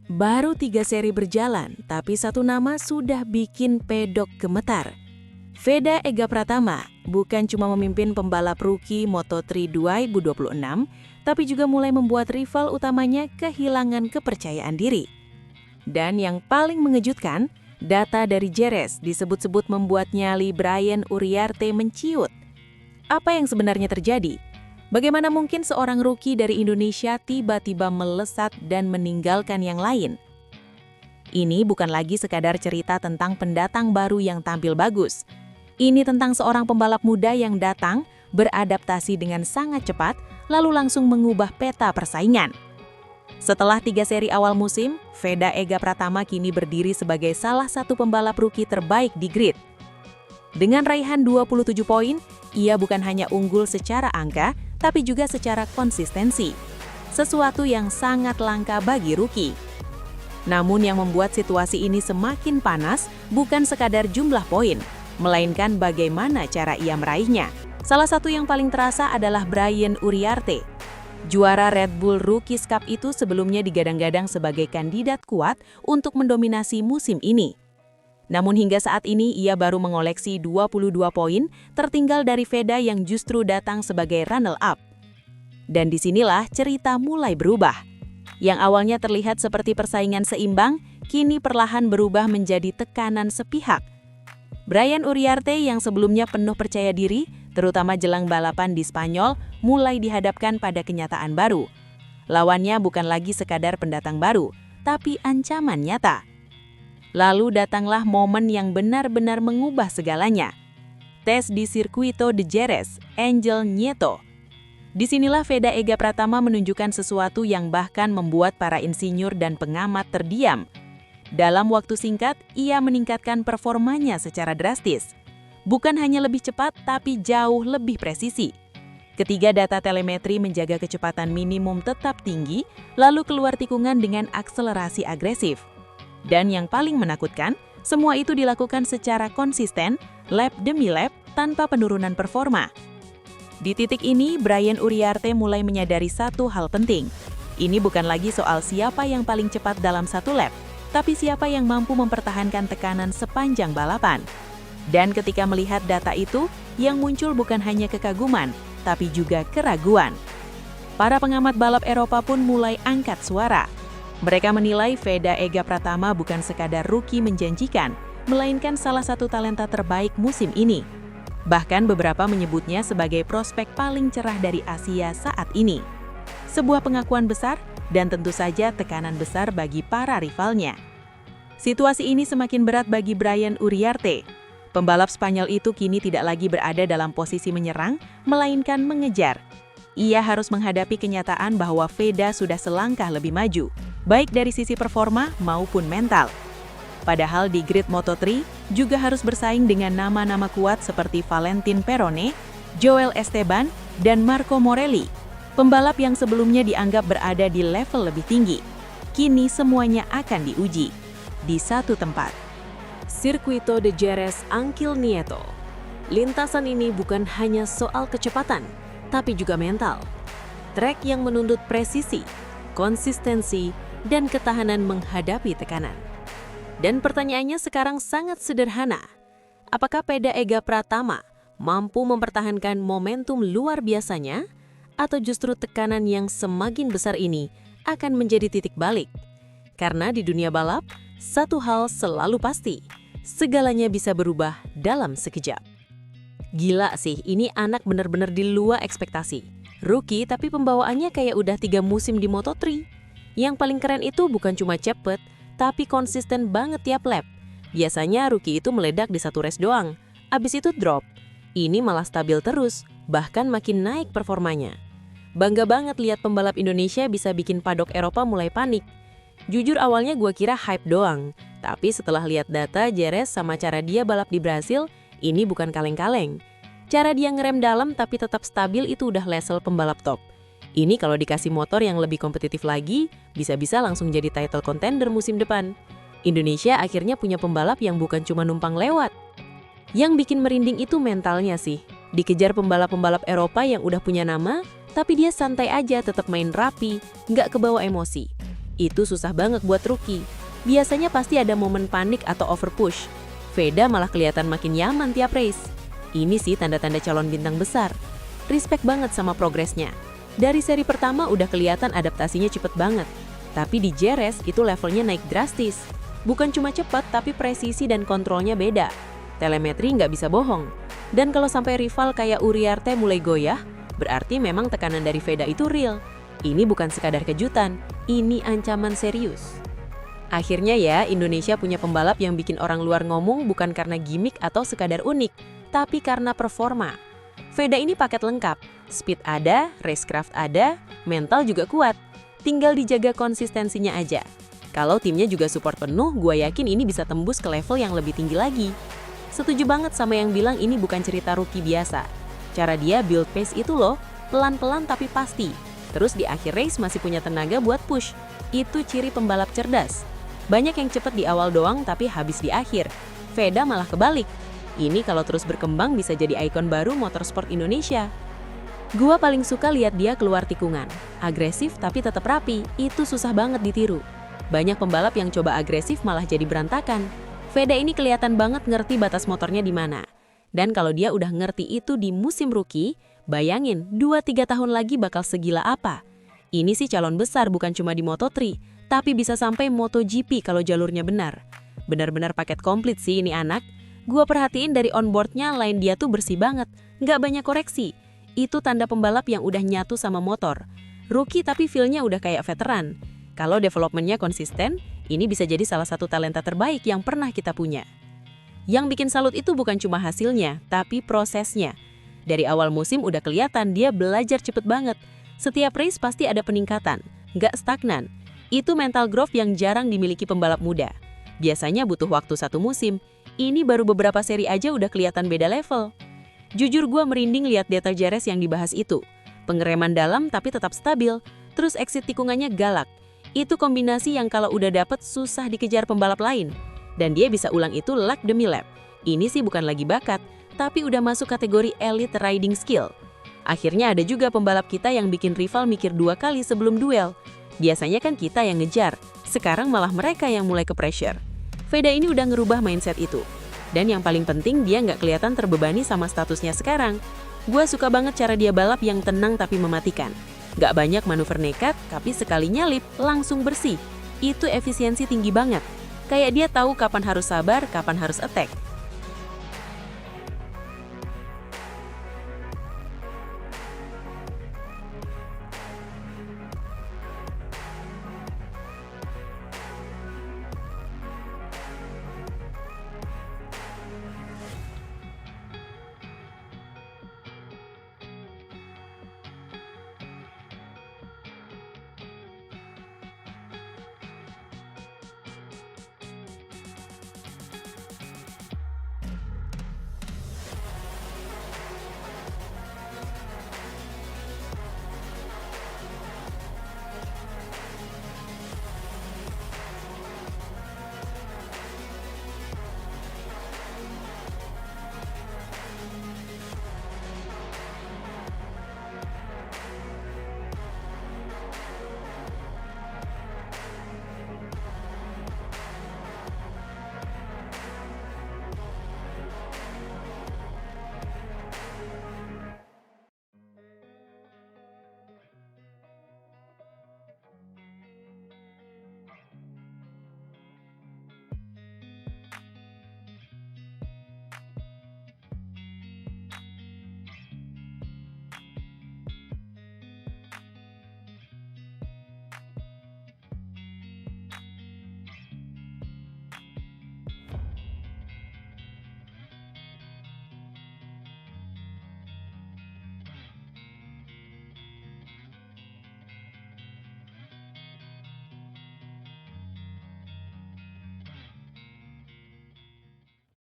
Baru 3 seri berjalan, tapi satu nama sudah bikin pedok gemetar. Veda Ega Pratama bukan cuma memimpin pembalap rookie Moto3 2026, tapi juga mulai membuat rival utamanya kehilangan kepercayaan diri. Dan yang paling mengejutkan, data dari Jerez disebut-sebut membuat nyali Brian Uriarte menciut. Apa yang sebenarnya terjadi? Bagaimana mungkin seorang rookie dari Indonesia tiba-tiba melesat dan meninggalkan yang lain? Ini bukan lagi sekadar cerita tentang pendatang baru yang tampil bagus. Ini tentang seorang pembalap muda yang datang, beradaptasi dengan sangat cepat, lalu langsung mengubah peta persaingan. Setelah 3 seri awal musim, Veda Ega Pratama kini berdiri sebagai salah satu pembalap rookie terbaik di grid. Dengan raihan 27 poin, ia bukan hanya unggul secara angka, tapi juga secara konsistensi. Sesuatu yang sangat langka bagi rookie. Namun yang membuat situasi ini semakin panas bukan sekadar jumlah poin, melainkan bagaimana cara ia meraihnya. Salah satu yang paling terasa adalah Brian Uriarte. Juara Red Bull Rookies Cup itu sebelumnya digadang-gadang sebagai kandidat kuat untuk mendominasi musim ini. Namun hingga saat ini ia baru mengoleksi 22 poin, tertinggal dari Veda yang justru datang sebagai runner-up. Dan disinilah cerita mulai berubah. Yang awalnya terlihat seperti persaingan seimbang, kini perlahan berubah menjadi tekanan sepihak. Brian Uriarte yang sebelumnya penuh percaya diri, terutama jelang balapan di Spanyol, mulai dihadapkan pada kenyataan baru. Lawannya bukan lagi sekadar pendatang baru, tapi ancaman nyata. Lalu datanglah momen yang benar-benar mengubah segalanya. Tes di Circuito de Jerez, Angel Nieto. Disinilah Veda Ega Pratama menunjukkan sesuatu yang bahkan membuat para insinyur dan pengamat terdiam. Dalam waktu singkat, ia meningkatkan performanya secara drastis. Bukan hanya lebih cepat, tapi jauh lebih presisi. Ketiga data telemetri menjaga kecepatan minimum tetap tinggi, lalu keluar tikungan dengan akselerasi agresif. Dan yang paling menakutkan, semua itu dilakukan secara konsisten, lap demi lap, tanpa penurunan performa. Di titik ini, Brian Uriarte mulai menyadari satu hal penting. Ini bukan lagi soal siapa yang paling cepat dalam satu lap, tapi siapa yang mampu mempertahankan tekanan sepanjang balapan. Dan ketika melihat data itu, yang muncul bukan hanya kekaguman, tapi juga keraguan. Para pengamat balap Eropa pun mulai angkat suara. Mereka menilai Veda Ega Pratama bukan sekadar rookie menjanjikan, melainkan salah satu talenta terbaik musim ini. Bahkan beberapa menyebutnya sebagai prospek paling cerah dari Asia saat ini. Sebuah pengakuan besar dan tentu saja tekanan besar bagi para rivalnya. Situasi ini semakin berat bagi Brian Uriarte. Pembalap Spanyol itu kini tidak lagi berada dalam posisi menyerang, melainkan mengejar. Ia harus menghadapi kenyataan bahwa Veda sudah selangkah lebih maju, baik dari sisi performa maupun mental. Padahal di grid Moto3 juga harus bersaing dengan nama-nama kuat seperti Valentin Perone, Joel Esteban, dan Marco Morelli, pembalap yang sebelumnya dianggap berada di level lebih tinggi. Kini semuanya akan diuji di satu tempat. Circuito de Jerez Angel Nieto. Lintasan ini bukan hanya soal kecepatan, tapi juga mental. Trek yang menuntut presisi, konsistensi, dan ketahanan menghadapi tekanan. Dan pertanyaannya sekarang sangat sederhana. Apakah Veda Ega Pratama mampu mempertahankan momentum luar biasanya? Atau justru tekanan yang semakin besar ini akan menjadi titik balik? Karena di dunia balap, satu hal selalu pasti. Segalanya bisa berubah dalam sekejap. Gila sih, ini anak bener-bener di luar ekspektasi. Rookie tapi pembawaannya kayak udah 3 musim di Moto3. Yang paling keren itu bukan cuma cepet, tapi konsisten banget tiap lap. Biasanya rookie itu meledak di satu race doang, abis itu drop. Ini malah stabil terus, bahkan makin naik performanya. Bangga banget lihat pembalap Indonesia bisa bikin padok Eropa mulai panik. Jujur awalnya gue kira hype doang, tapi setelah lihat data Jerez sama cara dia balap di Brasil, ini bukan kaleng-kaleng. Cara dia ngerem dalam tapi tetap stabil itu udah level pembalap top. Ini kalau dikasih motor yang lebih kompetitif lagi, bisa-bisa langsung jadi title contender musim depan. Indonesia akhirnya punya pembalap yang bukan cuma numpang lewat. Yang bikin merinding itu mentalnya sih. Dikejar pembalap-pembalap Eropa yang udah punya nama, tapi dia santai aja tetap main rapi, nggak kebawa emosi. Itu susah banget buat rookie. Biasanya pasti ada momen panik atau overpush. Veda malah kelihatan makin nyaman tiap race. Ini sih tanda-tanda calon bintang besar. Respect banget sama progresnya. Dari seri pertama udah kelihatan adaptasinya cepet banget. Tapi di JRS itu levelnya naik drastis. Bukan cuma cepat, tapi presisi dan kontrolnya beda. Telemetri nggak bisa bohong. Dan kalau sampai rival kayak Uriarte mulai goyah, berarti memang tekanan dari Veda itu real. Ini bukan sekadar kejutan, ini ancaman serius. Akhirnya ya, Indonesia punya pembalap yang bikin orang luar ngomong bukan karena gimmick atau sekadar unik, tapi karena performa. Veda ini paket lengkap, speed ada, racecraft ada, mental juga kuat. Tinggal dijaga konsistensinya aja. Kalau timnya juga support penuh, gue yakin ini bisa tembus ke level yang lebih tinggi lagi. Setuju banget sama yang bilang ini bukan cerita rookie biasa. Cara dia build pace itu loh, pelan-pelan tapi pasti. Terus di akhir race masih punya tenaga buat push. Itu ciri pembalap cerdas. Banyak yang cepet di awal doang tapi habis di akhir. Veda malah kebalik. Ini kalau terus berkembang bisa jadi ikon baru motorsport Indonesia. Gua paling suka lihat dia keluar tikungan. Agresif tapi tetap rapi, itu susah banget ditiru. Banyak pembalap yang coba agresif malah jadi berantakan. Veda ini kelihatan banget ngerti batas motornya di mana. Dan kalau dia udah ngerti itu di musim rookie, bayangin 2-3 tahun lagi bakal segila apa. Ini sih calon besar bukan cuma di Moto3, tapi bisa sampai MotoGP kalau jalurnya benar. Benar-benar paket komplit sih ini anak. Gua perhatiin dari onboardnya line dia tuh bersih banget, nggak banyak koreksi. Itu tanda pembalap yang udah nyatu sama motor. Rookie tapi feel-nya udah kayak veteran. Kalau development-nya konsisten, ini bisa jadi salah satu talenta terbaik yang pernah kita punya. Yang bikin salut itu bukan cuma hasilnya, tapi prosesnya. Dari awal musim udah kelihatan dia belajar cepet banget. Setiap race pasti ada peningkatan, nggak stagnan. Itu mental growth yang jarang dimiliki pembalap muda. Biasanya butuh waktu 1 musim, ini baru beberapa seri aja udah kelihatan beda level. Jujur gue merinding lihat data JRS yang dibahas itu. Pengereman dalam tapi tetap stabil, terus exit tikungannya galak. Itu kombinasi yang kalau udah dapet susah dikejar pembalap lain. Dan dia bisa ulang itu lap demi lap. Ini sih bukan lagi bakat, tapi udah masuk kategori elite riding skill. Akhirnya ada juga pembalap kita yang bikin rival mikir 2 kali sebelum duel. Biasanya kan kita yang ngejar, sekarang malah mereka yang mulai ke pressure. Veda ini udah ngerubah mindset itu. Dan yang paling penting dia nggak kelihatan terbebani sama statusnya sekarang. Gua suka banget cara dia balap yang tenang tapi mematikan. Nggak banyak manuver nekat, tapi sekali nyalip langsung bersih. Itu efisiensi tinggi banget. Kayak dia tahu kapan harus sabar, kapan harus attack.